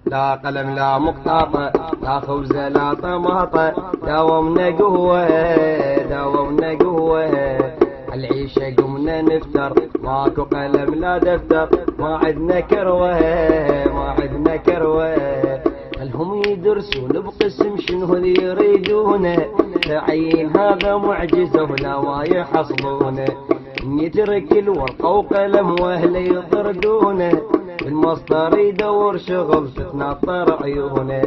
لا قلم لا مقطاطة لا خبز لا طماطة داومنا قوة داومنا قوة العيشة قمنا نفتر ماكو قلم لا دفتر ما عدنا كروة ما عدنا كروة الهم يدرسون بقسم شنو ذي يريدونه تعيين هذا معجزة ولا ما يحصلونه يترك الورقة وقلم واهله يطردونه المصدر يدور شغل تتنطر عيونه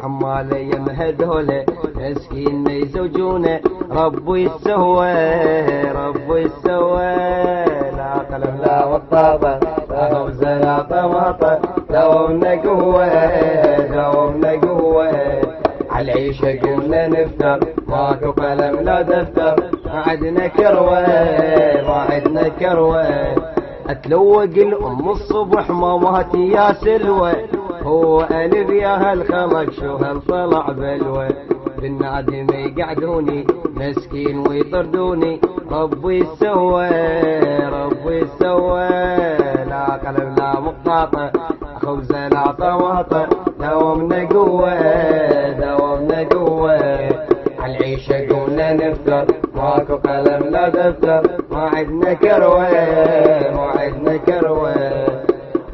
عمال يمهدوله مسكين يزوجونه ربو يسوى ربو يسوى لا قلم لا وطاطة لا خبز لا طماطة داومنا قوة داومنا قوة عالعيشة قمنا نفتر ماكو قلم لا دفتر ما عدنا كروة ما عدنا كروة اتلوق الام الصبح ماماتي يا سلوى هو الف يا هالخلق شو هالطلع بلوى بالنادي ما يقعدوني مسكين ويطردوني ربي يسوى ربي يسوى لا قلم لا مقطاطة خبز لا طماطة داومنا قوة داومنا قوة عالعيشة قمنا نفتر ماكو قلم لا دفتر ما عدنا كروة ما عدنا كروة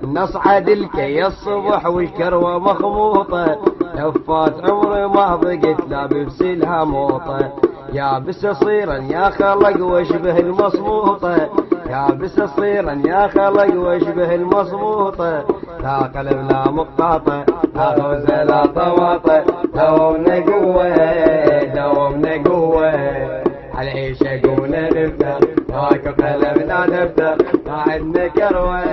نصعد الكي الصبح والكروة مخموطة لفات عمري ما ضقت لا ببسلها موطة يا بس صيرا يا خلق واشبه المصموطة يا بس صيرا يا خلق واشبه المصموطة لا قلم لا مقطاطة لا خبز لا طماطة داومنا قوة داومنا قوة عالعيشة قونا نفتر ماكو قلم لا دفتر ما عدنا كروة